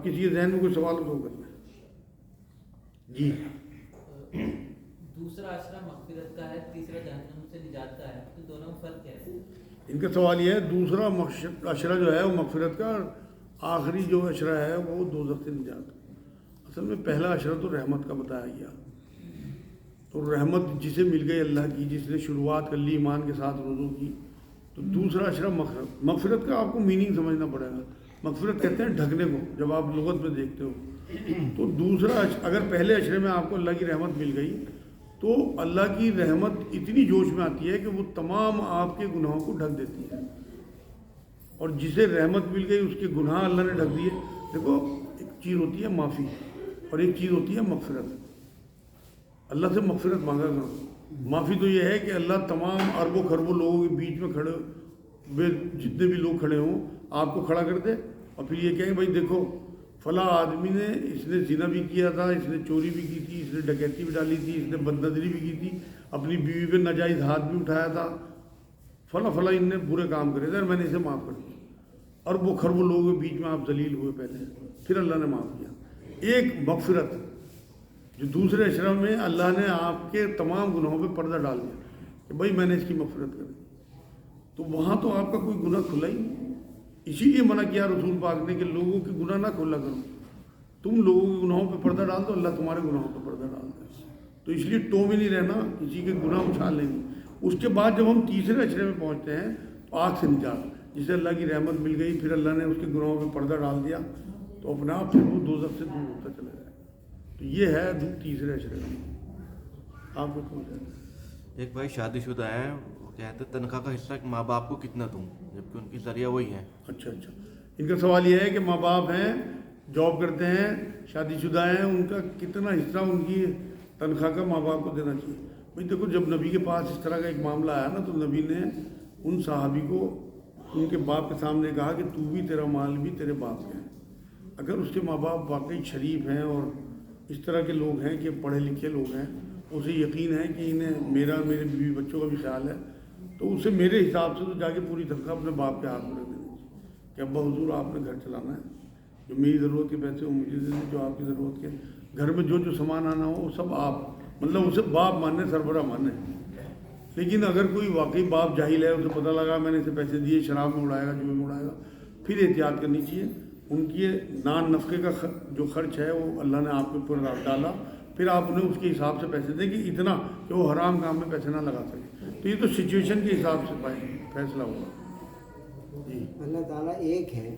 کسی کے ذہن میں کوئی سوال ہو تو کرنا ہے. جی دوسرا عشرہ مغفرت کا ہے، تیسرا جہنم سے نجات کا ہے، تو دونوں میں فرق کیا ہے؟ ان کا سوال یہ ہے دوسرا عشرہ جو ہے وہ مغفرت کا، آخری جو عشرہ ہے وہ دوزخ سے نجات. اصل میں پہلا عشرہ تو رحمت کا بتایا گیا، تو رحمت جسے مل گئی اللہ کی، جس نے شروعات کر لی ایمان کے ساتھ رجوع کی، تو دوسرا عشرہ مغفرت. مغفرت کا آپ کو میننگ سمجھنا پڑے گا. مغفرت کہتے ہیں ڈھکنے کو، جب آپ لغت میں دیکھتے ہو. تو دوسرا اگر پہلے عشرے میں آپ کو اللہ کی رحمت مل گئی تو اللہ کی رحمت اتنی جوش میں آتی ہے کہ وہ تمام آپ کے گناہوں کو ڈھک دیتی ہے. اور جسے رحمت مل گئی اس کے گناہ اللہ نے ڈھک دیے. دیکھو ایک چیز ہوتی ہے معافی اور ایک چیز ہوتی ہے مغفرت. اللہ سے مغفرت مانگا کرو. معافی تو یہ ہے کہ اللہ تمام اربوں خربوں لوگوں کے بیچ میں کھڑے جتنے بھی لوگ کھڑے ہوں آپ کو کھڑا کر دے اور پھر یہ کہیں بھائی دیکھو فلاں آدمی نے، اس نے زنا بھی کیا تھا، اس نے چوری بھی کی تھی، اس نے ڈکیتی بھی ڈالی تھی، اس نے بدنظری بھی کی تھی، اپنی بیوی پہ ناجائز ہاتھ بھی اٹھایا تھا، فلاں ان نے برے کام کرے تھے اور میں نے اسے معاف کر دیا. اور وہ خربوں لوگوں کے بیچ میں آپ ذلیل ہوئے پہلے، پھر اللہ نے معاف کیا. ایک مغفرت جو دوسرے عشرہ میں اللہ نے آپ کے تمام گناہوں پہ پردہ ڈال دیا کہ بھائی میں نے اس کی مغفرت کر دی، تو وہاں تو آپ کا کوئی گناہ کھلا ہی نہیں. اسی لیے منع کیا رسول پاک نے کہ لوگوں کے گناہ نہ کھولا کرو. تم لوگوں کے گناہوں پہ پردہ ڈال دو، اللہ تمہارے گناہوں پہ پردہ ڈال دے. تو اس لیے ٹو میں نہیں رہنا، کسی کے گناہ اچھال لیں گے. اس کے بعد جب ہم تیسرے عشرے میں پہنچتے ہیں تو آگ سے نجات، جسے اللہ کی رحمت مل گئی، پھر اللہ نے اس کے گناہوں پہ پردہ ڈال دیا تو اپنے آپ پھر وہ دوزخ سے دور ہوتا چلا جائے. تو یہ ہے تیسرے عشرے میں. آپ کو کون جاتا ہے؟ ایک بھائی شادی شدہ ہیں، وہ کہتے ہیں تنخواہ کا حصہ ماں باپ کو کتنا دوں، جبکہ ان کی ذریعہ وہی ہیں. اچھا ان کا سوال یہ ہے کہ ماں باپ ہیں، جاب کرتے ہیں، شادی شدہ ہیں، ان کا کتنا حصہ ان کی تنخواہ کا ماں باپ کو دینا چاہیے. بھائی دیکھو جب نبی کے پاس اس طرح کا ایک معاملہ آیا نا تو نبی نے ان صحابی کو ان کے باپ کے سامنے کہا کہ تو بھی، تیرا مال بھی تیرے باپ کے ہیں. اگر اس کے ماں باپ واقعی شریف ہیں اور اس طرح کے لوگ ہیں کہ پڑھے لکھے لوگ ہیں، اسے یقین ہے کہ انہیں میرے بیوی بچوں کا بھی خیال ہے، تو اسے میرے حساب سے تو جا کے پوری تنخواہ اپنے باپ کے ہاتھ میں رکھ دینی چاہیے کہ ابا حضور آپ نے گھر چلانا ہے، جو میری ضرورت کے پیسے وہ مجھے دے دیں، جو آپ کی ضرورت کے گھر میں جو سامان آنا ہو وہ سب آپ، مطلب اسے باپ ماننے، سربراہ ماننے. لیکن اگر کوئی واقعی باپ جاہل ہے، اسے پتہ لگا میں نے اسے پیسے دیے، شراب میں اڑائے گا، جوئے میں اڑائے گا، پھر احتیاط کرنی چاہیے. ان کی نان نفقے کا جو خرچ ہے وہ اللہ نے آپ کے اوپر ڈالا، پھر آپ انہیں اس کے حساب سے پیسے دیں کہ اتنا کہ وہ حرام کام میں پیسے نہ لگا سکے. تو یہ تو سچویشن کے حساب سے فیصلہ ہوگا. جی اللہ تعالیٰ ایک ہے،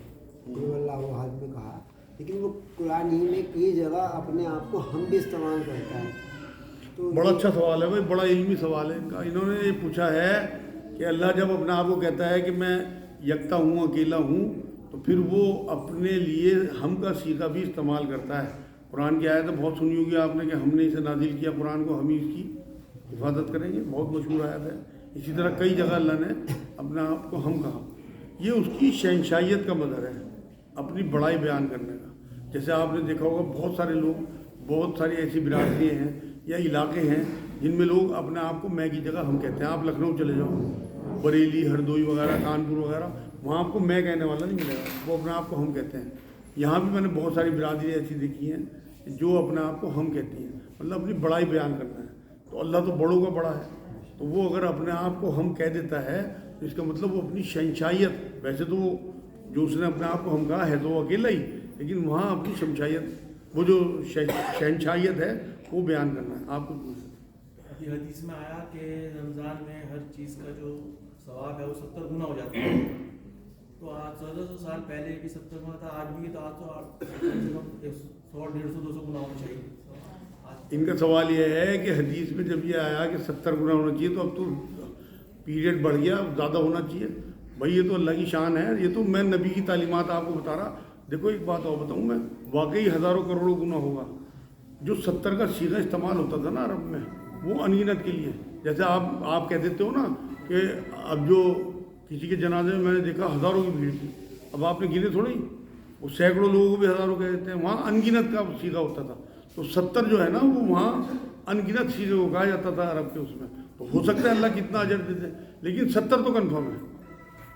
جو اللہ احد میں کہا، لیکن وہ قرآن ہی میں کئی جگہ اپنے آپ کو ہم بھی استعمال کرتا ہے. تو بڑا اچھا سوال ہے بھائی، بڑا علمی سوال ہے ان کا. انہوں نے یہ پوچھا ہے کہ اللہ جب اپنے آپ کو کہتا ہے کہ میں یکتا ہوں، اکیلا ہوں، تو پھر وہ اپنے لیے ہم کا صیغہ بھی استعمال کرتا ہے. قرآن کی آیت بہت سنی ہوگی آپ نے کہ ہم نے اسے نازل کیا قرآن کو، ہم ہی اس کی حفاظت کریں گے، بہت مشہور آیت ہے. اسی طرح کئی جگہ اللہ نے اپنے آپ کو ہم کہا. یہ اس کی شہنشائیت کا مظہر ہے، اپنی بڑائی بیان کرنے کا. جیسے آپ نے دیکھا ہوگا بہت سارے لوگ، بہت ساری ایسی برادریاں ہیں یا علاقے ہیں جن میں لوگ اپنے آپ کو میں کی جگہ ہم کہتے ہیں. آپ لکھنؤ چلے جاؤ، بریلی، ہردوئی وغیرہ، کانپور وغیرہ، وہاں آپ کو میں کہنے والا نہیں ملے گا، وہ اپنے آپ کو ہم کہتے ہیں. یہاں بھی میں نے بہت ساری برادری ایسی دیکھی ہیں جو اپنے آپ کو ہم کہتی ہیں، مطلب اپنی بڑائی بیان کرنا ہے. تو اللہ تو بڑوں کا بڑا ہے، تو وہ اگر اپنے آپ کو ہم کہہ دیتا ہے تو اس کا مطلب وہ اپنی شہنشائیت، ویسے تو وہ جو اس نے اپنے آپ کو ہم کہا ہے تو وہ اکیلا ہی، لیکن وہاں اپنی شمشائیت، وہ جو شہنشائیت ہے وہ بیان کرنا ہے. آپ کو یہ حدیث میں آیا کہ رمضان میں ہر چیز کا جو ثواب ہے وہ 70 گنا ہو جاتا ہے. تو آج 1400 سال پہلے بھی 70 گنا تھا، آج بھی، تو آج تو 100، 150، 200 گنا ہونا چاہیے. ان کا سوال یہ ہے کہ حدیث میں جب یہ آیا کہ 70 گنا ہونا چاہیے تو اب تو پیریڈ بڑھ گیا، اب زیادہ ہونا چاہیے. بھائی یہ تو اللہ کی شان ہے، یہ تو میں نبی کی تعلیمات آپ کو بتا رہا. دیکھو ایک بات اور بتاؤں میں، واقعی ہزاروں کروڑوں گنا ہوگا. جو 70 کا صیغہ استعمال ہوتا تھا نا عرب میں، وہ انگنت کے لیے. جیسے آپ کہہ دیتے ہو نا کہ اب جو کسی کے جنازے میں نے دیکھا ہزاروں کی بھیڑ تھی، اب آپ نے گنے تھوڑی، وہ سینکڑوں لوگوں کو بھی ہزاروں کہہ دیتے ہیں. وہاں انگنت کا صیغہ ہوتا تھا. تو 70 جو ہے نا وہ وہاں انگنت صیغے کو کہا جاتا تھا عرب کے اس میں. تو ہو سکتا ہے اللہ کتنا اجر دیتے، لیکن 70 تو کنفرم ہے.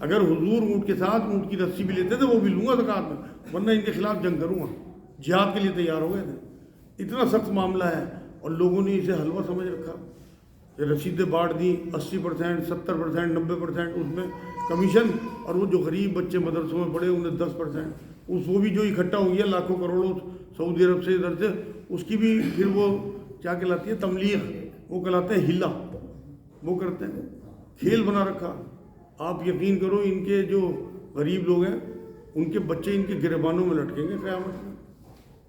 اگر حضور اونٹ کے ساتھ اونٹ کی رسی بھی لیتے تھے وہ بھی لوں گا زکوٰۃ میں، ورنہ ان کے خلاف جنگ کروں گا، جہاد کے لیے تیار ہو گئے تھے۔ اتنا سخت معاملہ ہے اور لوگوں نے اسے حلوہ سمجھ رکھا، رسیدیں بانٹ دیں 80%، 70%، 90% اس میں کمیشن، اور وہ جو غریب بچے مدرسوں میں پڑھے انہیں 10%، وہ بھی جو اکٹھا ہو گیا لاکھوں کروڑوں سعودی عرب سے ادھر سے، اس کی بھی پھر وہ کیا کہلاتی ہے تملیغ، وہ کہلاتے ہیں ہلا، وہ کرتے ہیں، کھیل بنا رکھا۔ آپ یقین کرو ان کے جو غریب لوگ ہیں ان کے بچے ان کے گریبانوں میں لٹکیں گے قیامت میں،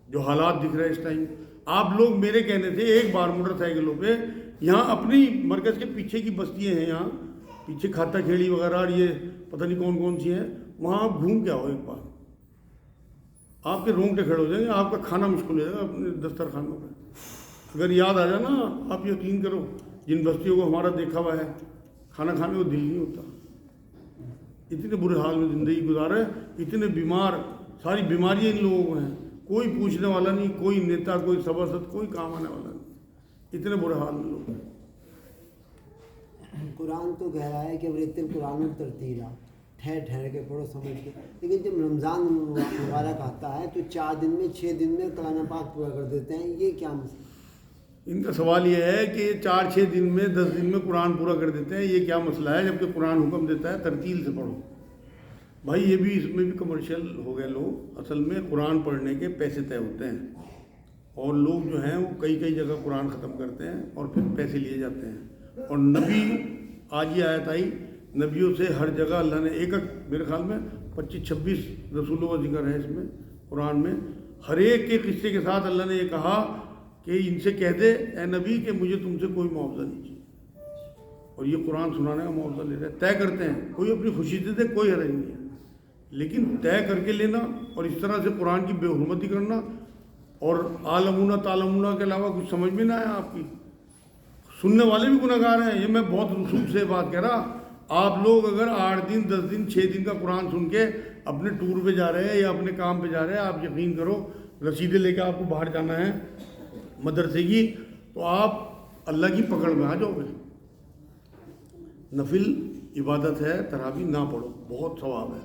جو حالات دکھ رہے ہیں اس ٹائم۔ آپ لوگ میرے کہنے تھے ایک بار موٹر سائیکلوں پہ یہاں اپنی مرکز کے پیچھے کی بستیاں ہیں، یہاں پیچھے کھاتا کھیڑی وغیرہ اور یہ پتہ نہیں کون کون سی ہیں، وہاں آپ گھوم کے آؤ ایک بار، آپ کے رونگٹے کھڑے ہو جائیں گے، آپ کا کھانا مشکل ہو جائے گا اپنے دسترخوانوں پہ۔ اگر یاد آ جائے نا، آپ یقین کرو جن بستیوں کو ہمارا دیکھا ہوا ہے کھانا کھانے کو دل نہیں ہوتا، اتنے برے حال میں زندگی گزارے، اتنے بیمار، ساری بیماریاں ان لوگوں کو ہیں، کوئی پوچھنے والا نہیں، کوئی نیتا، کوئی سباست، کوئی کام آنے والا نہیں، اتنے برے حال میں لوگ ہیں۔ قرآن تو کہہ رہا ہے کہ ورتل قرآن ترتیلا، ٹھہر ٹھہر کے پڑھو سمجھ کے، لیکن جب رمضان مبارک آتا ہے تو 4 دن میں 6 دن میں کلام پاک پورا کر دیتے ہیں، یہ کیا مسئلہ؟ ان کا سوال یہ ہے کہ 4-6 دن میں 10 دن میں قرآن پورا کر دیتے ہیں، یہ کیا مسئلہ ہے جبکہ قرآن حکم دیتا ہے ترتیل سے پڑھو۔ بھائی یہ بھی اس میں بھی کمرشل ہو گئے لوگ، اصل میں قرآن پڑھنے کے پیسے طے ہوتے ہیں اور لوگ جو ہیں وہ کئی جگہ قرآن ختم کرتے ہیں اور پھر پیسے لیے جاتے ہیں، اور نبی آج یہ آیت آئی، نبیوں سے ہر جگہ اللہ نے ایک میرے خیال میں 25-26 رسولوں کا ذکر ہے اس میں قرآن میں، ہر ایک کے قصے کے ساتھ اللہ نے یہ کہا کہ ان سے کہہ دے اے نبی کہ مجھے تم سے کوئی معاوضہ نہیں چاہیے، اور یہ قرآن سنانے کا معاوضہ لے رہے ہیں، طے کرتے ہیں، کوئی اپنی خوشی سے دے کوئی حرج نہیں ہے، لیکن طے کر کے لینا اور اس طرح سے قرآن کی بے حرمتی کرنا، اور عالمونہ تعلمونہ کے علاوہ کچھ سمجھ میں نہ آیا آپ کی، سننے والے بھی گناہ گار ہیں، یہ میں بہت رسوخ سے بات کہہ رہا۔ آپ لوگ اگر 8 دن 10 دن 6 دن کا قرآن سن کے اپنے ٹور پہ جا رہے ہیں یا اپنے کام پہ جا رہے ہیں، آپ یقین کرو رسیدیں لے کے آپ کو باہر جانا ہے مدرسے کی، تو آپ اللہ کی پکڑ میں آ جاؤ گے۔ نفل عبادت ہے، تراویح نہ پڑھو، بہت ثواب ہے،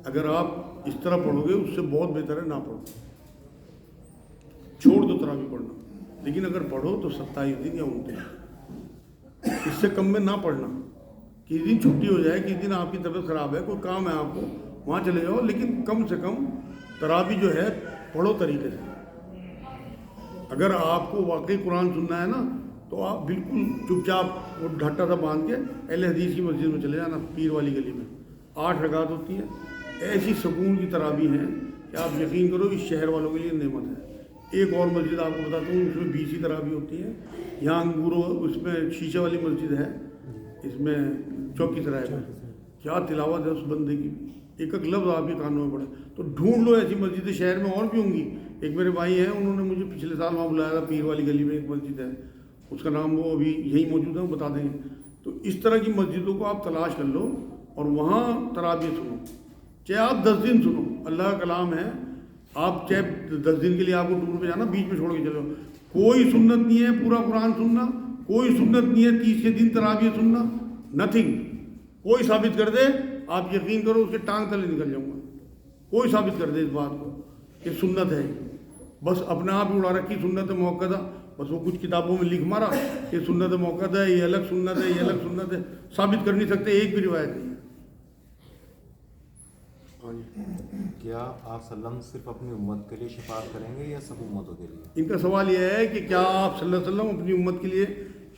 اگر آپ اس طرح پڑھو گے اس سے بہت بہتر ہے نہ پڑھو، چھوڑ دو تراویح پڑھنا، لیکن اگر پڑھو تو 27 دن یا 29، اس سے کم میں نہ پڑھنا۔ کسی دن چھٹی ہو جائے، کسی دن آپ کی طبیعت خراب ہے، کوئی کام ہے آپ کو، وہاں چلے جاؤ، لیکن کم سے کم تراویح جو ہے پڑھو طریقے سے۔ اگر آپ کو واقعی قرآن سننا ہے نا تو آپ بالکل چپ چاپ وہ ڈھٹا سا باندھ کے اہل حدیث کی مسجد میں چلے جانا، پیر والی گلی میں 8 رکعت ہوتی ہیں، ایسی سکون کی تراویح ہیں کہ آپ یقین کرو اس شہر والوں کے لیے نعمت ہے۔ ایک اور مسجد آپ کو بتاتا ہوں، اس میں 20 تراویح ہوتی ہیں، یہاں انگورو اس میں شیشے والی مسجد ہے، اس میں چوکی سرائے میں، کیا تلاوت ہے اس بندے کی، ایک لفظ آپ کے کانوں میں پڑے، تو ڈھونڈ لو ایسی مسجدیں، شہر میں اور بھی ہوں گی۔ ایک میرے بھائی ہیں، انہوں نے مجھے پچھلے سال وہاں بلایا تھا، پیر والی گلی میں ایک مسجد ہے، اس کا نام وہ ابھی یہی موجود ہے، وہ بتا دیں گے۔ تو اس طرح کی مسجدوں کو آپ تلاش کر لو اور وہاں تراویح سنو، چاہے آپ 10 دن سنو، اللہ کا کلام ہے، آپ چاہے 10 دن کے لیے آپ کو ٹور پہ جانا، بیچ میں چھوڑ کے چلو، کوئی سنت نہیں ہے پورا قرآن سننا، کوئی سنت نہیں ہے 30 دن تراویح سننا، نتھنگ، کوئی ثابت کر دے آپ یقین کرو اس کے ٹانگ تلے نکل جاؤں گا، کوئی ثابت کر دے اس بات کو کہ سنت ہے، بس اپنے آپ ہی اڑا رکھی سنت موقعہ، بس وہ کچھ کتابوں میں لکھ مارا کہ سنت موقعہ ہے، یہ الگ سنت ہے، یہ الگ سنت ہے، ثابت کر نہیں سکتے، ایک بھی روایت نہیں ہے۔ کیا آپ صلی اللہ علیہ وسلم صرف اپنی امت کے لیے شفاعت کریں گے یا سب امتوں کے لیے؟ ان کا سوال یہ ہے کہ کیا آپ صلی اللہ علیہ وسلم اپنی امت کے لیے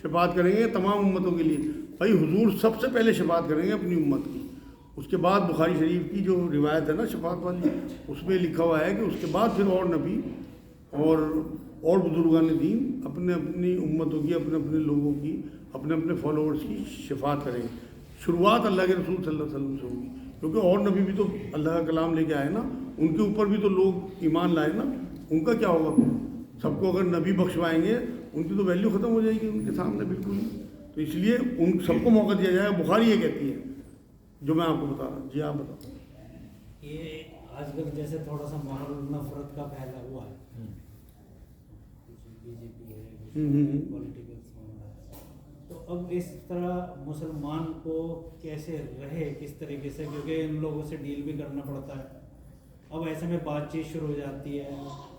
شفاعت کریں گے، تمام امتوں کے لیے؟ بھائی حضور سب سے پہلے شفاعت کریں گے اپنی امت کی، اس کے بعد بخاری شریف کی جو روایت ہے نا شفاعت والی، اس میں لکھا ہوا ہے کہ اس کے بعد پھر اور نبی اور بزرگان دین اپنے اپنی امتوں کی، اپنے اپنے لوگوں کی، اپنے اپنے فالوورز کی شفاعت کریں گے۔ شروعات اللہ کے رسول صلی اللہ علیہ وسلم سے ہوگی، کیونکہ اور نبی بھی تو اللہ کا کلام لے کے آئے نا، ان کے اوپر بھی تو لوگ ایمان لائے نا، ان کا کیا ہوگا؟ سب کو اگر نبی بخشوائیں گے ان کی تو ویلیو ختم ہو جائے گی ان کے سامنے بالکل ہی، تو اس لیے ان سب کو موقع دیا جائے۔ بخاری یہ کہتی ہے جو میں آپ کو بتا رہا ہوں۔ جی آپ بتاؤ۔ یہ آج کل جیسے تھوڑا سا ماحول نفرت کا پھیلا ہوا ہے، بی جے پی ہے، پولیٹیکل، تو اب اس طرح مسلمان کو کیسے رہے کس طریقے سے، کیونکہ ان لوگوں سے ڈیل بھی کرنا پڑتا ہے، اب ایسے میں بات چیت شروع ہو جاتی ہے،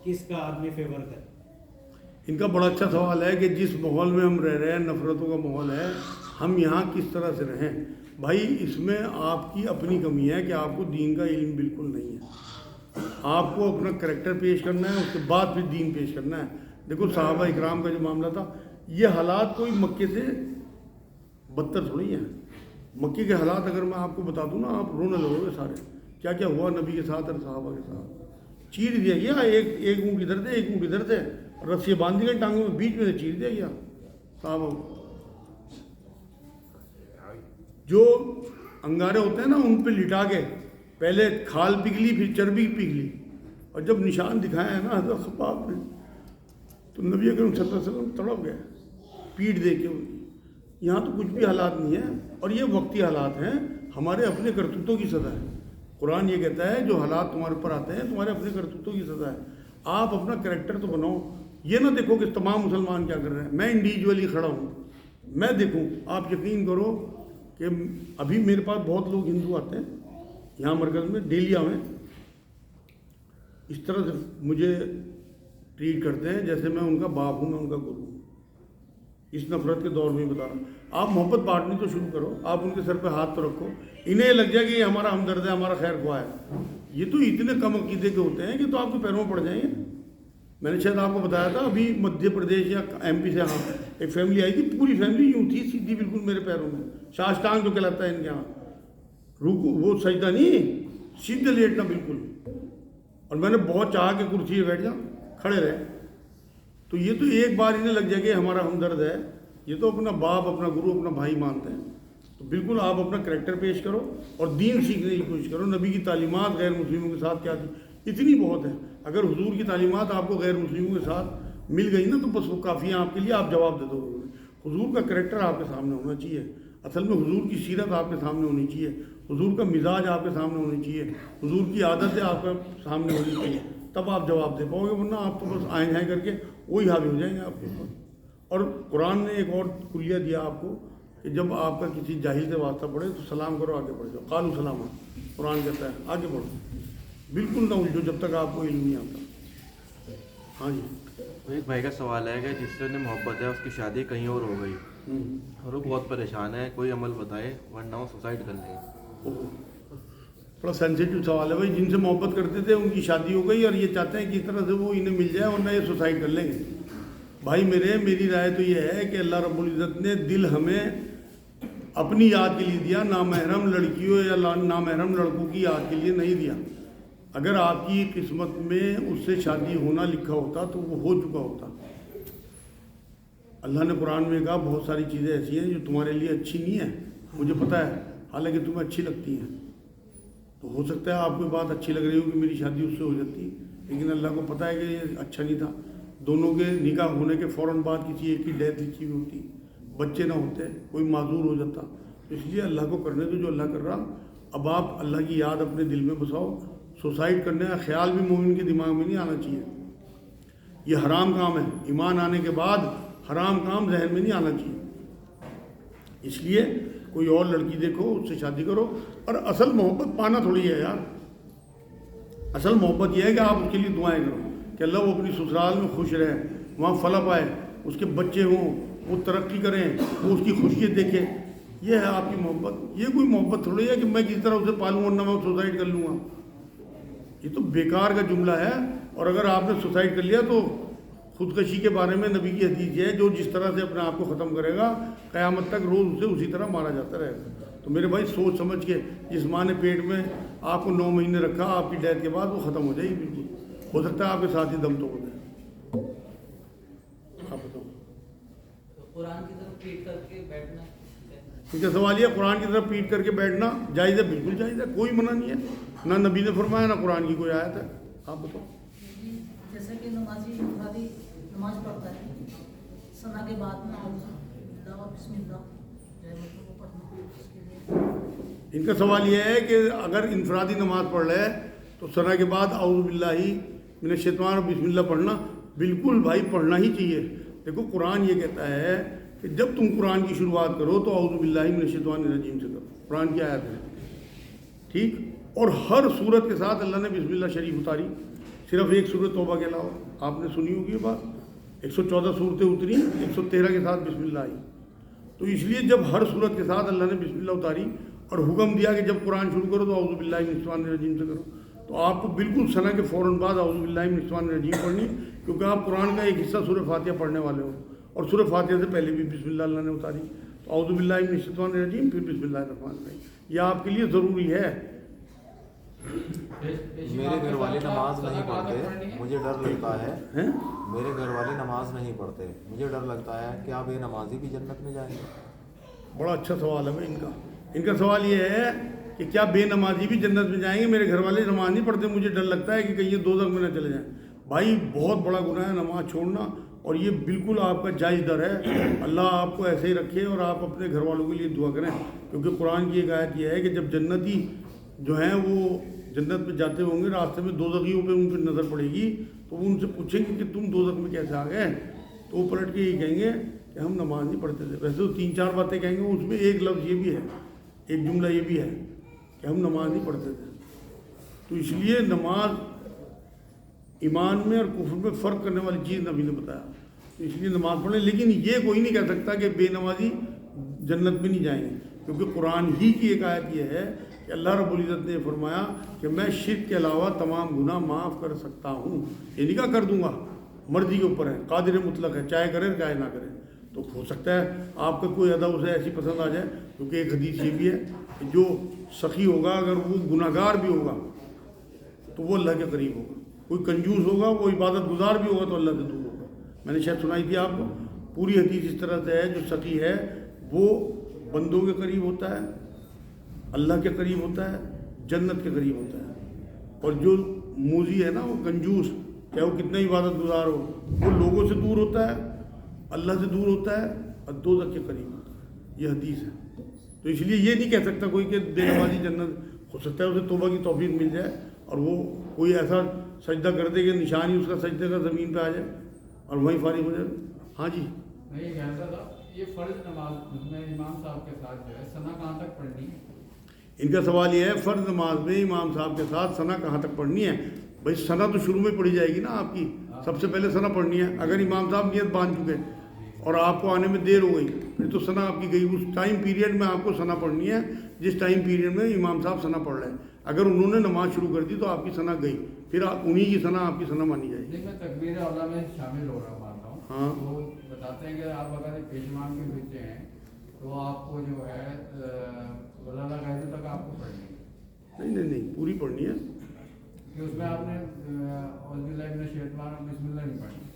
کس کا آدمی فیور کرے؟ ان کا بڑا اچھا سوال ہے کہ جس ماحول میں ہم رہ رہے ہیں، نفرتوں کا ماحول ہے، ہم یہاں کس طرح سے رہیں؟ بھائی اس میں آپ کی اپنی کمی ہے کہ آپ کو دین کا علم بالکل نہیں ہے. آپ کو اپنا کریکٹر پیش کرنا ہے، اس کے بعد پھر دین پیش کرنا ہے. دیکھو صحابہ اکرام کا جو معاملہ تھا، یہ حالات کوئی مکے سے بدتر تھوڑی ہیں. مکے کے حالات اگر میں آپ کو بتا دوں نا، آپ رونے لگو گے سارے. کیا کیا ہوا نبی کے ساتھ اور صحابہ کے ساتھ؟ چیر دیا گیا، ایک اونٹ ادھر تھے، ایک اونٹ ادھر تھے، رسی باندھی گئی ٹانگوں میں، بیچ میں سے چیر دیا گیا صحابہ کو. جو انگارے ہوتے ہیں نا، ان پہ لٹا کے پہلے کھال پگھلی پھر چربی پگھلی، اور جب نشان دکھایا ہے نا حضرت خباب نے، تو نبی اکرم صلی اللہ علیہ وسلم تڑپ گئے پیٹ دے کے ان کی. یہاں تو کچھ بھی حالات نہیں ہیں، اور یہ وقتی حالات ہیں، ہمارے اپنے کرتوتوں کی سزا ہے. قرآن یہ کہتا ہے جو حالات تمہارے اوپر آتے ہیں تمہارے اپنے کرتوتوں کی سزا ہے. آپ اپنا کریکٹر تو بناؤ. یہ نہ دیکھو کہ تمام مسلمان کیا کر رہے ہیں، میں انڈیویجولی کھڑا ہوں، میں دیکھوں. آپ یقین کرو کہ ابھی میرے پاس بہت لوگ ہندو آتے ہیں یہاں مرکز میں، ڈیلیا میں، اس طرح سے مجھے ٹریٹ کرتے ہیں جیسے میں ان کا باپ ہوں، میں ان کا گرو ہوں. اس نفرت کے دور میں بتا رہا ہوں. آپ محبت بانٹنی تو شروع کرو، آپ ان کے سر پہ ہاتھ تو رکھو. انہیں یہ لگ جائے کہ یہ ہمارا ہمدرد ہے، ہمارا خیر خواہ ہے. یہ تو اتنے کم عقیدے کے ہوتے ہیں کہ تو آپ کے پیروں میں پڑ جائیں گے. میں نے شاید آپ کو بتایا تھا ابھی مدھیہ پردیش یا ایم پی سے ہاں ایک فیملی آئی تھی، پوری فیملی یوں تھی سیدھی بالکل میرے پیروں میں، شاشٹانگ جو کہلاتا ہے ان کے یہاں، رکو وہ سجدہ نہیں، سیدھے لیٹنا بالکل. اور میں نے بہت چاہا کہ کرسی پہ بیٹھ جاؤں، کھڑے رہے. تو یہ تو ایک بار انہیں لگ جائے کہ ہمارا ہمدرد ہے، یہ تو اپنا باپ، اپنا گرو، اپنا بھائی مانتے ہیں. تو بالکل آپ اپنا کریکٹر پیش کرو اور دین سیکھنے کی کوشش کرو. نبی کی تعلیمات غیر مسلموں کے ساتھ کیا تھی، اتنی بہت ہے. اگر حضور کی تعلیمات آپ کو غیر مسلموں کے ساتھ مل گئی نا تو بس وہ کافی ہے آپ کے لیے، آپ جواب دے دو. حضور کا کریکٹر آپ کے سامنے ہونا چاہیے. اصل میں حضور کی سیرت آپ کے سامنے ہونی چاہیے، حضور کا مزاج آپ کے سامنے ہونی چاہیے، حضور کی عادتیں آپ کے سامنے ہونی چاہیے، تب آپ جواب دے پاؤ گے. ورنہ آپ تو بس آئیں جائیں کر کے وہی حاوی ہو جائیں گے آپ کے اوپر. اور قرآن نے ایک اور کلیہ دیا آپ کو کہ جب آپ کا کسی جاہل سے واسطہ پڑے تو سلام کرو، آگے بڑھ جاؤ. قالوا سلاما، قرآن کہتا ہے آگے بڑھو، بالکل نہ الجھو جب تک آپ کو علم نہیں آتا. ہاں جی. ایک بھائی کا سوال ہے کہ جس سے انہیں محبت ہے اس کی شادی کہیں اور ہو گئی اور وہ بہت پریشان ہے، کوئی عمل بتائے ورنہ وہ سوسائڈ کر لیں گے. بڑا سینسیٹیو سوال ہے بھائی. جن سے محبت کرتے تھے ان کی شادی ہو گئی اور یہ چاہتے ہیں کہ اس طرح سے وہ انہیں مل جائے ورنہ یہ سوسائڈ کر لیں گے. بھائی میری رائے تو یہ ہے کہ اللہ رب العزت نے دل ہمیں اپنی یاد کے لیے دیا، نامحرم لڑکیوں یا نامحرم لڑکوں کی یاد کے لیے نہیں دیا. اگر آپ کی قسمت میں اس سے شادی ہونا لکھا ہوتا تو وہ ہو چکا ہوتا. اللہ نے قرآن میں کہا بہت ساری چیزیں ایسی ہیں جو تمہارے لیے اچھی نہیں ہیں، مجھے پتہ ہے، حالانکہ تمہیں اچھی لگتی ہیں. تو ہو سکتا ہے آپ کو بات اچھی لگ رہی ہو کہ میری شادی اس سے ہو جاتی، لیکن اللہ کو پتہ ہے کہ یہ اچھا نہیں تھا. دونوں کے نکاح ہونے کے فوراً بعد کسی ایک کی ڈیتھ لکھی ہوئی ہوتی، بچے نہ ہوتے، کوئی معذور ہو جاتا. اس لیے اللہ کو کرنے دو جو اللہ کر رہا. اب آپ اللہ کی یاد اپنے دل میں بساؤ. سوسائڈ کرنے کا خیال بھی مومن کے دماغ میں نہیں آنا چاہیے. یہ حرام کام ہے، ایمان آنے کے بعد حرام کام ذہن میں نہیں آنا چاہیے. اس لیے کوئی اور لڑکی دیکھو، اس سے شادی کرو. اور اصل محبت پانا تھوڑی ہے یار. اصل محبت یہ ہے کہ آپ اس کے لیے دعائیں کرو کہ اللہ وہ اپنی سسرال میں خوش رہے، وہاں فلا پائے، اس کے بچے ہوں، وہ ترقی کریں، وہ اس کی خوشیت دیکھیں. یہ ہے آپ کی محبت. یہ کوئی محبت تھوڑی ہے کہ میں کسی طرح اسے پالوں ورنہ میں سوسائڈ کر لوں گا. یہ تو بیکار کا جملہ ہے. اور اگر آپ نے سوسائڈ کر لیا تو خودکشی کے بارے میں نبی کی حدیث ہے، جو جس طرح سے اپنے آپ کو ختم کرے گا قیامت تک روز اسے اسی طرح مارا جاتا رہے گا. تو میرے بھائی سوچ سمجھ کے، جس ماں نے پیٹ میں آپ کو 9 مہینے رکھا، آپ کی ڈیتھ کے بعد وہ ختم ہو جائے گی بالکل. ہو سکتا ہے آپ کے ساتھ ہی دم توڑ دیں. آپ بتاؤ. قرآن کی طرف پیٹ کر کے بیٹھنا ٹھیک ہے. سوال یہ قرآن کی طرف پیٹ کر کے بیٹھنا جائز ہے؟ بالکل جائز ہے، کوئی منع نہیں ہے. نہ نبی نے فرمایا نہ قرآن کی کوئی آیت ہے. آپ بتاؤ. جیسے کہ نمازی انفرادی نماز پڑھتا ہے، ثنا کے بعد میں بسم اللہ کو پڑھنا اس کے لیے. ان کا سوال یہ ہے کہ اگر انفرادی نماز پڑھ لے تو ثنا کے بعد اعوذ باللہ من الشیطان اور بسم اللہ پڑھنا بالکل بھائی پڑھنا ہی چاہیے. دیکھو قرآن یہ کہتا ہے کہ جب تم قرآن کی شروعات کرو تو اعوذ باللہ من الشیطان الرجیم سے کرو. قرآن کی آیت ہے, ٹھیک. اور ہر صورت کے ساتھ اللہ نے بسم اللہ شریف اتاری, صرف ایک صورت توبہ کے علاوہ. آپ نے سنی ہوگی یہ بات, 114 صورتیں اتری, 113 کے ساتھ بسم اللہ آئی. تو اس لیے جب ہر صورت کے ساتھ اللہ نے بسم اللہ اتاری اور حکم دیا کہ جب قرآن شروع کرو تو اعوذ باللہ من الشیطان الرجیم سے کرو, تو آپ کو بالکل ثنا کے فوراً بعد اعوذ باللہ من الشیطان الرجیم پڑھنی, کیونکہ آپ قرآن کا ایک حصہ سورہ فاتحہ پڑھنے والے ہو, اور سورہ فاتحہ سے پہلے بھی بسم اللہ اللہ نے اتاری. تو اعوذ باللہ من الشیطان الرجیم پھر بسم اللہ الرحمن الرحیم, یہ آپ کے لیے ضروری ہے. میرے گھر والے نماز نہیں پڑھتے, مجھے ڈر لگتا ہے. میرے گھر والے نماز نہیں پڑھتے, مجھے ڈر لگتا ہے کہ بے نمازی بھی جنت میں جائیں گے. بڑا اچھا سوال ہے بھائی ان کا سوال یہ ہے کہ کیا بے نمازی بھی جنت میں جائیں گے. میرے گھر والے نماز نہیں پڑھتے, مجھے ڈر لگتا ہے کہ کہیں یہ دوزخ میں نہ چلے جائیں. بھائی بہت بڑا گناہ ہے نماز چھوڑنا, اور یہ بالکل آپ کا جائز ڈر ہے. اللہ آپ کو ایسے ہی رکھے, اور آپ اپنے گھر والوں کے لیے دعا کریں, کیونکہ قرآن کی ایک آیت یہ ہے کہ جب جنتی جو ہیں وہ جنت میں جاتے ہوں گے, راستے میں دوزخیوں پہ ان پہ نظر پڑے گی, تو وہ ان سے پوچھیں گے کہ تم دوزخ میں کیسے آ گئے, تو وہ پلٹ کے یہ کہیں گے کہ ہم نماز نہیں پڑھتے تھے. ویسے تو 3-4 باتیں کہیں گے, اس میں ایک لفظ یہ بھی ہے, ایک جملہ یہ بھی ہے کہ ہم نماز نہیں پڑھتے تھے. تو اس لیے نماز ایمان میں اور کفر میں فرق کرنے والی چیز نبی نے بتایا, تو اس لیے نماز پڑھیں. لیکن یہ کوئی نہیں کہہ سکتا کہ بے نمازی جنت میں نہیں جائیں گے, کیونکہ قرآن ہی کی ایک آیت یہ ہے کہ اللہ رب العزت نے فرمایا کہ میں شرک کے علاوہ تمام گناہ معاف کر سکتا ہوں. یہ نہیں کہا کر دوں گا, مرضی کے اوپر ہے, قادر مطلق ہے, چاہے کرے چاہے نہ کرے. تو ہو سکتا ہے آپ کا کوئی ادا اسے ایسی پسند آ جائے, کیونکہ ایک حدیث یہ بھی ہے کہ جو سخی ہوگا اگر وہ گناہ گار بھی ہوگا تو وہ اللہ کے قریب ہوگا, کوئی کنجوس ہوگا وہ عبادت گزار بھی ہوگا تو اللہ سے دور ہوگا. میں نے شاید سنائی تھی آپ کو, پوری حدیث اس طرح سے ہے جو سخی ہے وہ بندوں کے قریب ہوتا ہے, اللہ کے قریب ہوتا ہے, جنت کے قریب ہوتا ہے. اور جو موذی ہے نا, وہ کنجوس, چاہے وہ کتنا عبادت گزار ہو, وہ لوگوں سے دور ہوتا ہے, اللہ سے دور ہوتا ہے, اور دوزخ کے قریب ہوتا ہے. یہ حدیث ہے. تو اس لیے یہ نہیں کہہ سکتا کوئی کہ بے نمازی جنت, ہو سکتا ہے اسے توبہ کی توفیق مل جائے اور وہ کوئی ایسا سجدہ کر دے کہ نشانی اس کا سجدے کا زمین پہ آ جائے اور وہیں فارغ ہو جائے. ہاں جی, میں یہ کہتا تھا یہ فرض نماز میں امام صاحب کے ساتھ جو ہے ثنا کہاں تک پڑھنی ہے؟ ان کا سوال یہ ہے فرض نماز میں امام صاحب کے ساتھ ثنا کہاں تک پڑھنی ہے. بھائی ثنا تو شروع میں پڑھی جائے گی نا آپ کی, سب سے پہلے ثنا پڑھنی ہے. اگر امام صاحب نیت باندھ چکے اور آپ کو آنے میں دیر ہو گئی پھر تو ثنا آپ کی گئی. اس ٹائم پیریڈ میں آپ کو ثنا پڑھنی ہے جس ٹائم پیریڈ میں امام صاحب ثنا پڑھ رہے ہیں. اگر انہوں نے نماز شروع کر دی تو آپ کی ثنا گئی, پھر انہی کی ثنا آپ کی ثنا مانی جائے گی. نہیں, میں تکبیر اولیٰ میں شامل ہو رہا مانتا ہوں. ہاں, تو بتاتے ہیں کہ آپ اگر پیشمان کے بچے ہیں تو آپ کو جو ہے ولالا قاعدے تک آپ کو پڑھنی ہے. نہیں پوری پڑھنی ہے, کہ اس میں آپ نے اعوذ باللہ من الشیطان بسم اللہ نہیں پڑھنی.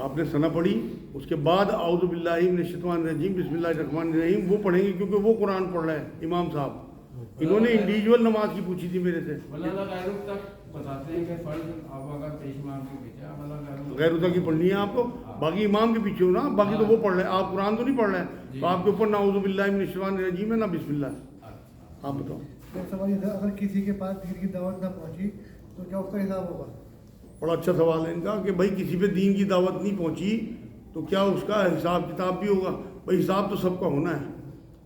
آپ نے ثنا پڑھی, اس کے بعد اعوذ باللہ من الشیطان الرجیم بسم اللہ الرحمن الرحیم وہ پڑھیں گے, کیونکہ وہ قرآن پڑھ رہے ہیں امام صاحب. انہوں نے انڈیویجول نماز کی پوچھی تھی میرے سے. ولالا قاعدے تک بتاتے ہیں کہ فرض آپ اگر پیشمان کے پیچھے غیر رضا کی پڑھنی ہے آپ کو, باقی امام کے پیچھے ہو نا, باقی تو وہ پڑھ رہے ہیں, آپ قرآن تو نہیں پڑھ رہے ہیں, تو آپ کے اوپر نہ اعوذ باللہ من الشیطان الرجیم ہے نہ بسم اللہ. آپ بتاؤ. سوال یہ تھا, اگر کسی کے پاس دین کی دعوت نہ پہنچی تو کیا اس کا حساب ہوگا؟ بڑا اچھا سوال ہے ان کا کہ بھائی کسی پہ دین کی دعوت نہیں پہنچی تو کیا اس کا حساب کتاب بھی ہوگا. بھائی حساب تو سب کا ہونا ہے,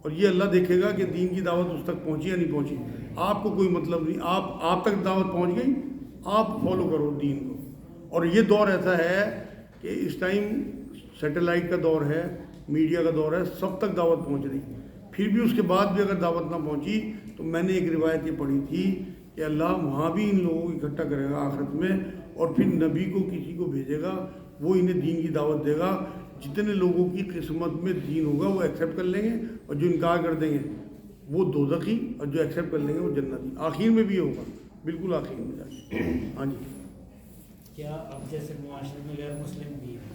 اور یہ اللہ دیکھے گا کہ دین کی دعوت اس تک پہنچی یا نہیں پہنچی. آپ کو کوئی مطلب نہیں, آپ تک دعوت پہنچ گئی, آپ فالو کرو دین کو. اور یہ دور ایسا ہے کہ اس ٹائم سیٹلائٹ کا دور ہے, میڈیا کا دور ہے, سب تک دعوت پہنچ رہی. پھر بھی اس کے بعد بھی اگر دعوت نہ پہنچی تو میں نے ایک روایت یہ پڑھی تھی کہ اللہ وہاں بھی ان لوگوں کو اکٹھا کرے گا آخرت میں, اور پھر نبی کو کسی کو بھیجے گا, وہ انہیں دین کی دعوت دے گا. جتنے لوگوں کی قسمت میں دین ہوگا وہ ایکسیپٹ کر لیں گے, اور جو انکار کر دیں گے وہ دوزخی, اور جو ایکسیپٹ کر لیں گے وہ جنتی. آخر میں بھی یہ ہوگا, بالکل آخر میں جا کے. ہاں جی, کیا اب جیسے معاشرے میں غیر مسلم بھی ہیں,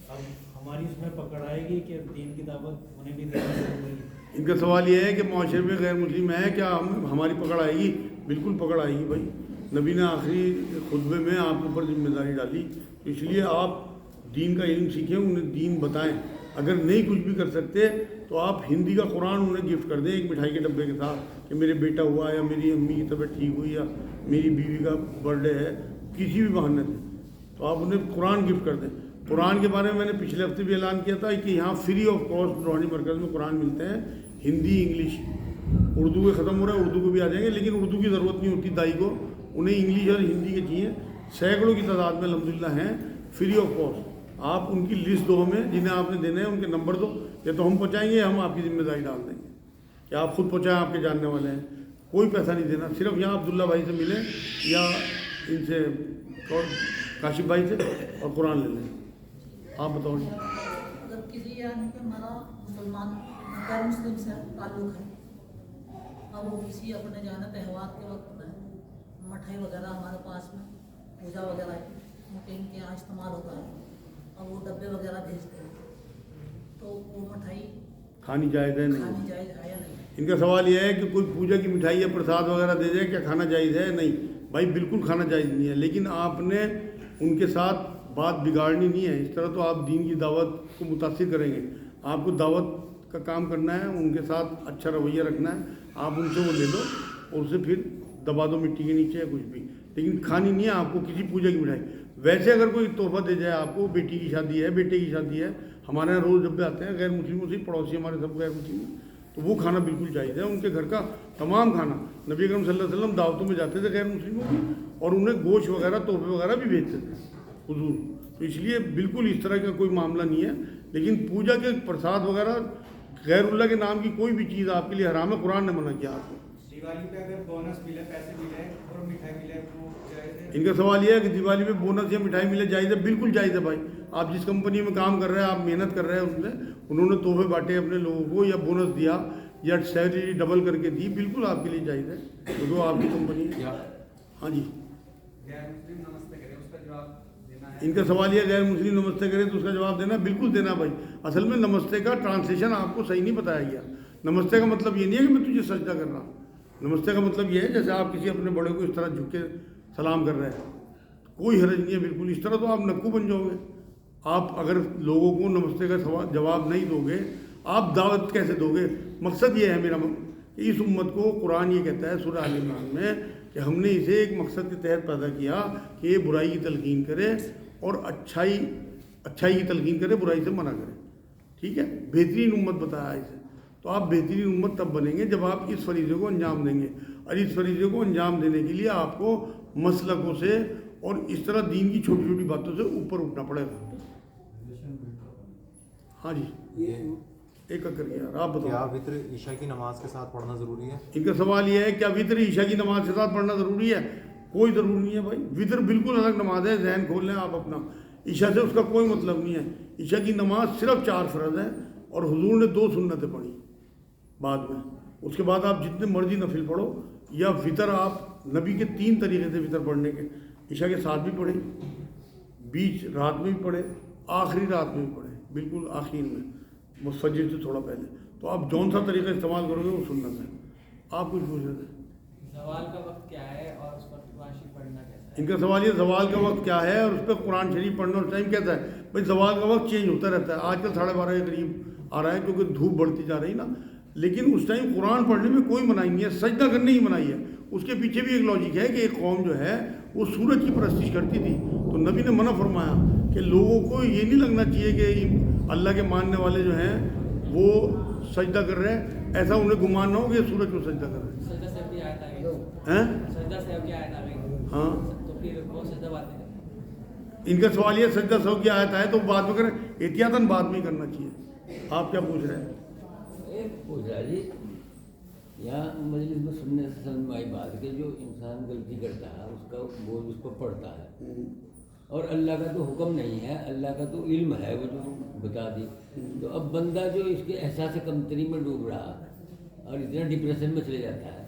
اب ہماری اس میں پکڑ آئے گی کہ دین کی دعوت انہیں بھی دینا ضروری ہے؟ ان کا سوال یہ ہے کہ معاشرے میں غیر مسلم ہے, کیا ہماری پکڑ آئے گی؟ بالکل پکڑ آئے گی بھائی. نبی نے آخری خطبے میں آپ کے اوپر ذمہ داری ڈالی, اس لیے آپ دین کا علم سیکھیں, انہیں دین بتائیں. اگر نہیں کچھ بھی کر سکتے تو آپ ہندی کا قرآن انہیں گفٹ کر دیں ایک مٹھائی کے ڈبے کے ساتھ کہ میرے بیٹا ہوا, یا میری امی کی طبیعت ٹھیک ہوئی, یا میری بیوی کا برتھ ڈے ہے, کسی بھی بہانے سے, تو آپ انہیں قرآن گفٹ کر دیں. قرآن کے بارے میں میں نے پچھلے ہفتے بھی اعلان کیا تھا کہ یہاں فری آف کاسٹ روحانی مرکز میں قرآن ملتے ہیں، ہندی انگلش، اردو کے ختم ہو رہا ہے، اردو کو بھی آ جائیں گے، لیکن اردو کی ضرورت نہیں ہوتی دائی کو، انہیں انگلش اور ہندی کے چاہیے، سینکڑوں کی تعداد میں الحمدللہ ہیں فری آف کاسٹ۔ آپ ان کی لسٹ دو ہمیں، جنہیں آپ نے دینا ہے ان کے نمبر دو، یا تو ہم پہنچائیں گے یا ہم آپ کی ذمہ داری ڈال دیں گے کہ آپ خود پہنچائیں، آپ کے جاننے والے ہیں، کوئی پیسہ نہیں دینا، صرف یہاں عبداللہ بھائی سے ملیں یا ان سے کاشف بھائی سے اور قرآن لے لیں۔ آپ بتاؤ جی۔ اگر کسی یعنی کہ ہمارا مسلمان غیر مسلم سے تعلق ہے اور وہ کسی اپنے جانا تہوار کے وقت میں مٹھائی وغیرہ ہمارے پاس میں پوجا وغیرہ ہے کیونکہ ان کے یہاں استعمال ہوتا ہے اور وہ ڈبے وغیرہ بھیجتے ہیں، تو وہ مٹھائی کھانی جائز ہے؟ نہیں، کھانی جائز ہے یا نہیں؟ ان کا سوال یہ ہے کہ کوئی پوجا کی مٹھائی یا پرساد وغیرہ دے دے، کیا کھانا جائز ہے؟ نہیں بھائی، بالکل کھانا جائز نہیں ہے، لیکن آپ نے ان کے ساتھ بات بگاڑنی نہیں ہے، اس طرح تو آپ دین کی دعوت کو متاثر کریں گے۔ آپ کو دعوت کا کام کرنا ہے، ان کے ساتھ اچھا رویہ رکھنا ہے، آپ ان سے وہ لے لو اور اسے پھر دبا دو مٹی کے نیچے یا کچھ بھی، لیکن کھانی نہیں ہے آپ کو کسی پوجا کی مٹھائی۔ ویسے اگر کوئی تحفہ دے جائے آپ کو، بیٹی کی شادی ہے، بیٹے کی شادی ہے، ہمارے یہاں روز ڈبے آتے ہیں غیر مسلموں سے، پڑوسی ہمارے سب غیر مسلم ہیں، تو وہ کھانا بالکل جائز ہے۔ ان کے گھر کا تمام کھانا، نبی اکرم صلی اللہ علیہ وسلم دعوتوں میں جاتے تھے غیر مسلموں کی اور انہیں گوشت وغیرہ تحفے وغیرہ بھی بھیجتے تھے حضور، تو اس لیے بالکل اس طرح کا کوئی معاملہ نہیں ہے۔ لیکن پوجا کے پرساد وغیرہ غیر اللہ کے نام کی کوئی بھی چیز آپ کے لیے حرام ہے، قرآن نے منع کیا آپ کو۔ دیوالی پہ اگر بونس ملے، پیسے ملے اور مٹھائی ملے وہ جائز ہے؟ ان کا سوال یہ ہے کہ دیوالی پہ بونس یا مٹھائی ملے جائز ہے؟ بالکل جائز ہے بھائی۔ آپ جس کمپنی میں کام کر رہے ہیں، آپ محنت کر رہے ہیں، انہوں نے تحفے بانٹے اپنے لوگوں کو یا بونس دیا یا سیلری ڈبل کر کے دی، بالکل آپ کے لیے جائز ہے کیونکہ وہ آپ کی کمپنی ہے۔ ہاں جی، غیر مسلم نمستے کرے، اس کا جواب دینا ہے؟ ان کا سوال یہ غیر مسلم نمستے کرے تو اس کا جواب دینا، بالکل دینا بھائی۔ اصل میں نمستے کا ٹرانسلیشن آپ کو صحیح نہیں بتایا گیا۔ نمستے کا مطلب یہ نہیں ہے کہ میں تجھے سجدہ کر رہا ہوں، نمستے کا مطلب یہ ہے جیسے آپ کسی اپنے بڑے کو اس طرح جھک کے سلام کر رہے ہیں، کوئی حرج نہیں ہے بالکل۔ اس طرح تو آپ نکو بن جاؤ گے۔ آپ اگر لوگوں کو نمستے کا جواب نہیں دو گے، آپ دعوت کیسے دو گے؟ مقصد یہ ہے میرا کہ اس امت کو قرآن یہ کہتا ہے سورہ آل عمران میں کہ ہم نے اسے ایک مقصد کے تحت پیدا کیا کہ یہ برائی کی تلقین کرے اور اچھائی کی تلقین کرے، برائی سے منع کرے، ٹھیک ہے؟ بہترین امت بتایا اسے۔ تو آپ بہترین امت تب بنیں گے جب آپ اس فریضے کو انجام دیں گے، اور اس فریضے کو انجام دینے کے لیے آپ کو مسلکوں سے اور اس طرح دین کی چھوٹی چھوٹی باتوں سے اوپر اٹھنا پڑے گا۔ ہاں جی، ایک کر کے یار آپ بتاؤ۔ کیا وتر عشاء کی نماز کے ساتھ پڑھنا ضروری ہے؟ ان کا سوال یہ ہے کیا وتر عشاء کی نماز کے ساتھ پڑھنا ضروری ہے؟ کوئی ضرور نہیں ہے بھائی، وتر بالکل الگ نماز ہے، ذہن کھول لیں آپ اپنا، عشاء سے اس کا کوئی مطلب نہیں ہے۔ عشاء کی نماز صرف 4 فرض ہیں اور حضور نے 2 سنتیں پڑھی بعد میں، اس کے بعد آپ جتنے مرضی نفل پڑھو، یا وتر آپ نبی کے 3 طریقے سے وتر پڑھنے کے، عشاء کے ساتھ بھی پڑھیں، بیچ رات میں بھی پڑھیں، آخری رات میں بھی پڑھیں، بالکل آخر میں فجر سے تھوڑا پہلے، تو آپ جون سا طریقہ استعمال کرو گے وہ سنت ہے۔ آپ کچھ پوچھ رہے تھے؟ زوال کا وقت کیا ہے اور اس وقت قرآن شریف پڑھنا کیسا ہے؟ ان کا سوال یہ زوال کا وقت کیا ہے اور اس پہ قرآن شریف پڑھنا اس ٹائم کیسا ہے؟ بھائی زوال کا وقت چینج ہوتا رہتا ہے، آج کل 12:30 کے قریب آ رہا ہے کیونکہ دھوپ بڑھتی جا رہی نا، لیکن اس ٹائم قرآن پڑھنے میں کوئی منائی نہیں ہے، سجدہ کرنے کی منائی ہے۔ اس کے پیچھے بھی ایک لاجک ہے کہ ایک قوم جو ہے وہ سورج کی پرستش کرتی تھی، تو نبی نے منع فرمایا کہ لوگوں کو یہ نہیں لگنا چاہیے کہ اللہ کے ماننے والے جو ہیں وہ سجدہ کر رہے ہیں، ایسا انہیں گمان نہ ہو کہ سورج کو سجدہ کر رہے ہیں۔ سجدہ صاحب کی آیت آ گئی، سجدہ صاحب کی آیت آ گئی، ہاں تو پھر وہ سجدہ بات نہیں کرتے۔ ان کا سوال یہ سجدہ سو کی آیت ہے تو بعد میں کریں، احتیاطاً بعد میں ہی کرنا چاہیے۔ آپ کیا پوچھ رہے ہیں؟ ایک پوچھ رہا جی، یہاں مجلس میں سننے سے سمجھ میں آئی بات کہ جو انسان غلطی کرتا ہے اس کا بوجھ اس پر پڑتا ہے، اور اللہ کا تو حکم نہیں ہے، اللہ کا تو علم ہے وہ جو بتا دی، تو اب بندہ جو اس کے احساس کمتری میں ڈوب رہا اور اتنا ڈپریشن میں چلے جاتا ہے،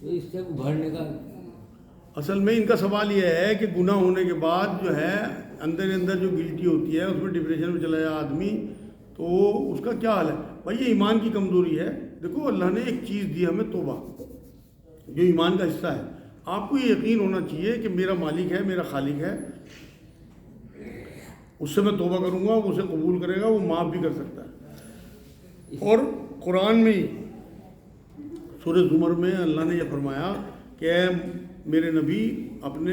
تو اس سے ابھرنے کا اصل میں ان کا سوال یہ ہے کہ گناہ ہونے کے بعد جو ہے اندر اندر جو گلٹی ہوتی ہے اس میں ڈپریشن میں چلا جائے آدمی، تو اس کا کیا حال ہے؟ بھائی یہ ایمان کی کمزوری ہے۔ دیکھو اللہ نے ایک چیز دی ہمیں، توبہ، جو ایمان کا حصہ ہے۔ آپ کو یہ یقین ہونا چاہیے کہ میرا مالک ہے، میرا خالق ہے، اس سے میں توبہ کروں گا، وہ اسے قبول کرے گا، وہ معاف بھی کر سکتا ہے۔ اور قرآن میں سورہ زمر میں اللہ نے یہ فرمایا کہ اے میرے نبی اپنے